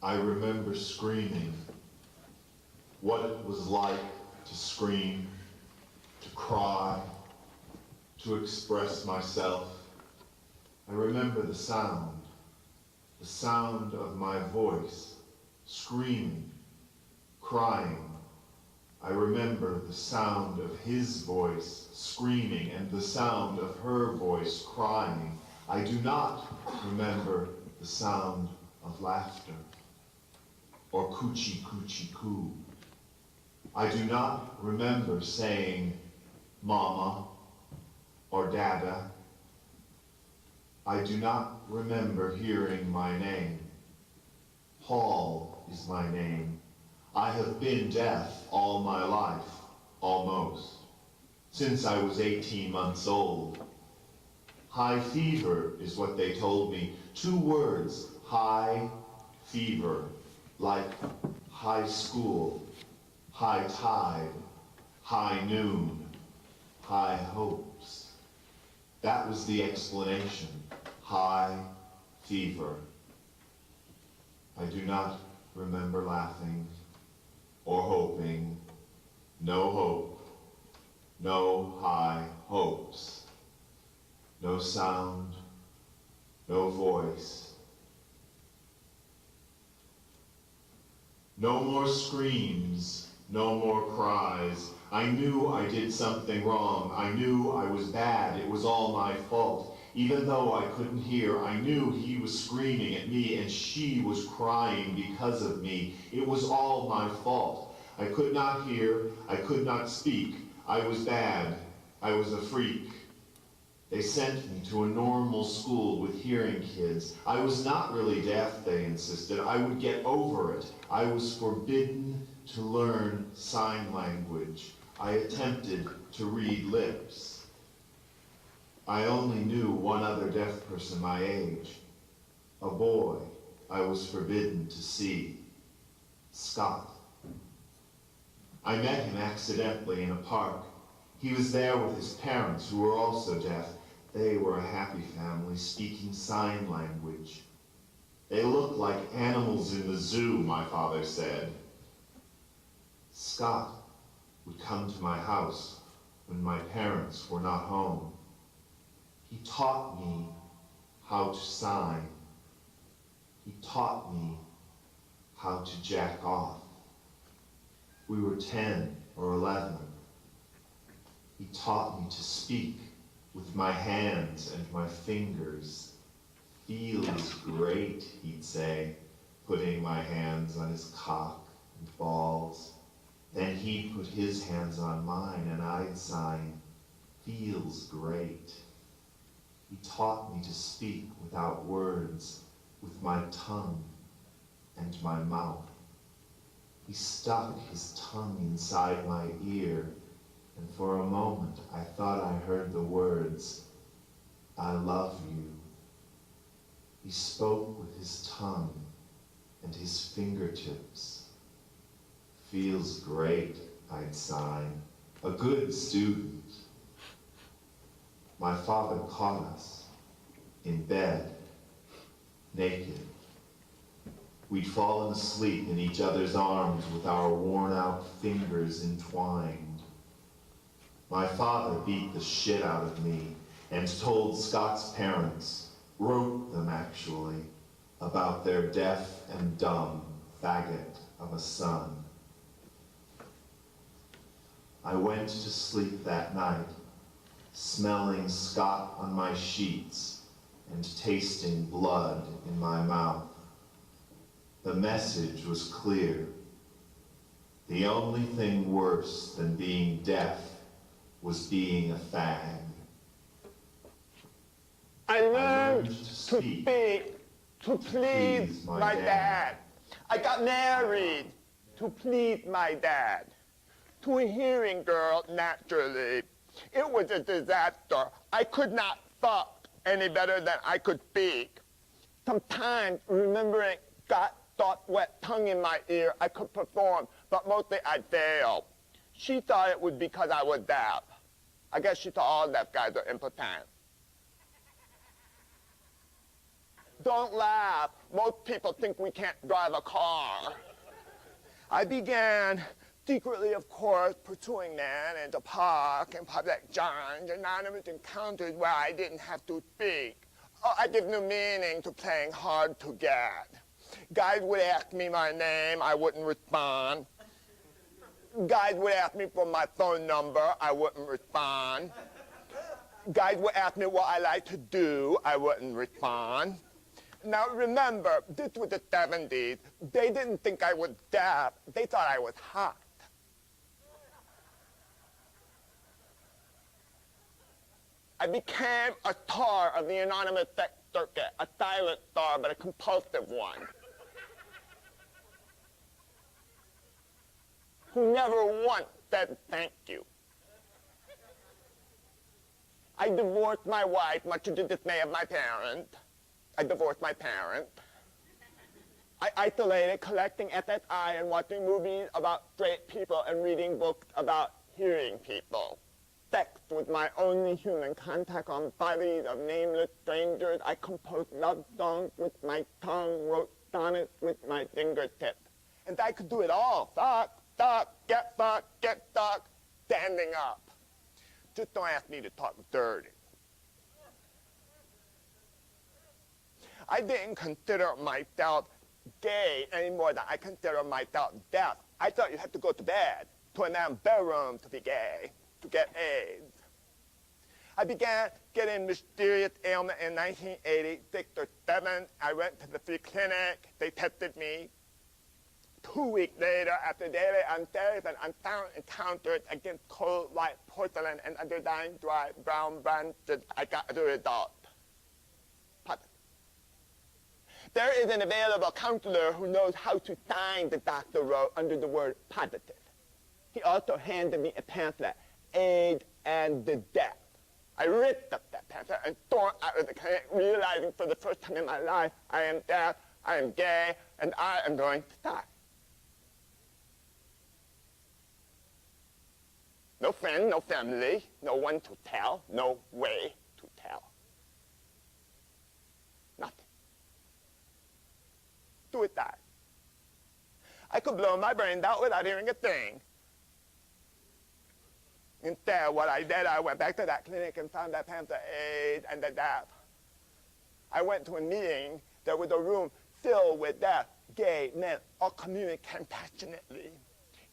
I remember screaming, what it was like to scream, to cry, to express myself. I remember the sound of my voice, screaming, crying. I remember the sound of his voice, screaming, and the sound of her voice, crying. I do not remember the sound of laughter, or coochie coochie coo. I do not remember saying mama or dada. I do not remember hearing my name. Paul is my name. I have been deaf all my life, almost, since I was 18 months old. High fever is what they told me. 2 words, high fever, like high school, high tide, high noon, high hopes. That was the explanation, high fever. I do not remember laughing or hoping, no hope, no high hopes, no sound, no voice. No more screams, no more cries. I knew I did something wrong. I knew I was bad. It was all my fault. Even though I couldn't hear, I knew he was screaming at me and she was crying because of me. It was all my fault. I could not hear. I could not speak. I was bad. I was a freak. They sent me to a normal school with hearing kids. I was not really deaf, they insisted. I would get over it. I was forbidden to learn sign language. I attempted to read lips. I only knew one other deaf person my age, a boy I was forbidden to see, Scott. I met him accidentally in a park. He was there with his parents, who were also deaf. They were a happy family, speaking sign language. They looked like animals in the zoo, my father said. Scott would come to my house when my parents were not home. He taught me how to sign. He taught me how to jack off. We were 10 or 11. He taught me to speak with my hands and my fingers. Feels great, he'd say, putting my hands on his cock and balls. Then he'd put his hands on mine and I'd sign, feels great. He taught me to speak without words, with my tongue and my mouth. He stuck his tongue inside my ear, and for a moment I thought I heard the words, I love you. He spoke with his tongue and his fingertips. Feels great, I'd sign. A good student. My father caught us in bed, naked. We'd fallen asleep in each other's arms with our worn-out fingers entwined. My father beat the shit out of me and told Scott's parents, wrote them actually, about their deaf and dumb faggot of a son. I went to sleep that night, smelling Scott on my sheets and tasting blood in my mouth. The message was clear. The only thing worse than being deaf was being a fag. I learned to speak to please my dad. I got married to please my dad. To a hearing girl, naturally. It was a disaster. I could not fuck any better than I could speak. Sometimes, remembering got thought wet tongue in my ear, I could perform, but mostly I'd fail. She thought it was because I was deaf. I guess she thought all deaf guys are impotent. Don't laugh. Most people think we can't drive a car. I began secretly, of course, pursuing men in the park and public journeys, anonymous encounters where I didn't have to speak. Oh, I give new meaning to playing hard to get. Guys would ask me my name, I wouldn't respond. Guys would ask me for my phone number, I wouldn't respond. Guys would ask me what I like to do, I wouldn't respond. Now remember, this was the 70s. They didn't think I was deaf, they thought I was hot. I became a star of the anonymous sex circuit, a silent star, but a compulsive one. Who never once said thank you. I divorced my wife, much to the dismay of my parents. I divorced my parents. I isolated, collecting SSI and watching movies about straight people and reading books about hearing people. Sex was my only human contact on bodies of nameless strangers. I composed love songs with my tongue, wrote sonnets with my fingertips. And I could do it all. Fuck, get stuck, standing up. Just don't ask me to talk dirty. I didn't consider myself gay any more than I consider myself deaf. I thought you had to go to bed, to a man's bedroom to be gay, to get AIDS. I began getting mysterious ailment in 1986 or 7. I went to the free clinic. They tested me. 2 weeks later, after daily unsafe and unfound encounters against cold white porcelain and underlying dry brown branches, I got the result. Positive. There is an available counselor who knows how to sign the doctor wrote under the word positive. He also handed me a pamphlet, AIDS and the Deaf. I ripped up that pamphlet and stormed out of the clinic, realizing for the first time in my life, I am deaf, I am gay, and I am going to die. No friend, no family, no one to tell, no way to tell. Nothing. Suicide. I could blow my brains out without hearing a thing. Instead, what I did, I went back to that clinic and found that pamphlet, AIDS and the Deaf. I went to a meeting. There was a room filled with deaf, gay men, all communicating passionately.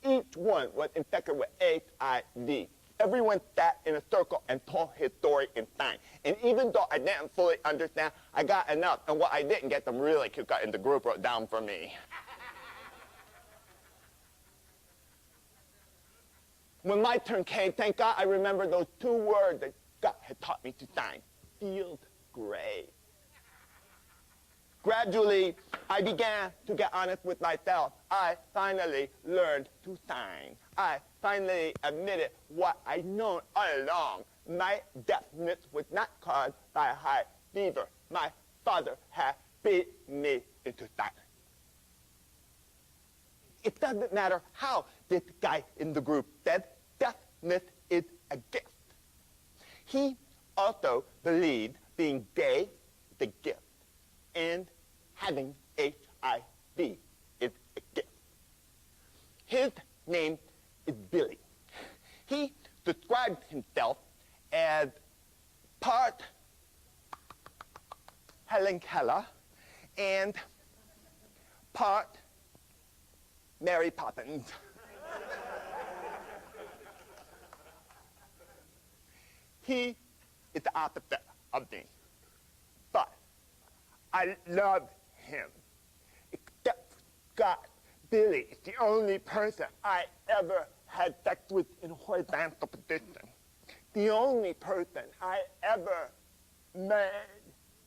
Each one was infected with HIV. Everyone sat in a circle and told his story in time. And even though I didn't fully understand, I got enough. And what I didn't get, them really kicked out in the group wrote down for me. When my turn came, thank God I remembered those 2 words that God had taught me to sign. Field grade. Gradually, I began to get honest with myself. I finally learned to sign. I finally admitted what I'd known all along. My deafness was not caused by a high fever. My father had beat me into silence. It doesn't matter how this guy in the group said deafness is a gift. He also believed being gay is a gift. And having HIV is a gift. His name is Billy. He describes himself as part Helen Keller and part Mary Poppins. He is the opposite of me. But I love him. Except God, Billy is the only person I ever had sex with in horizontal position. The only person I ever made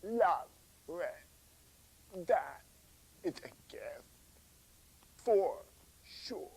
love with. That is a gift, for sure.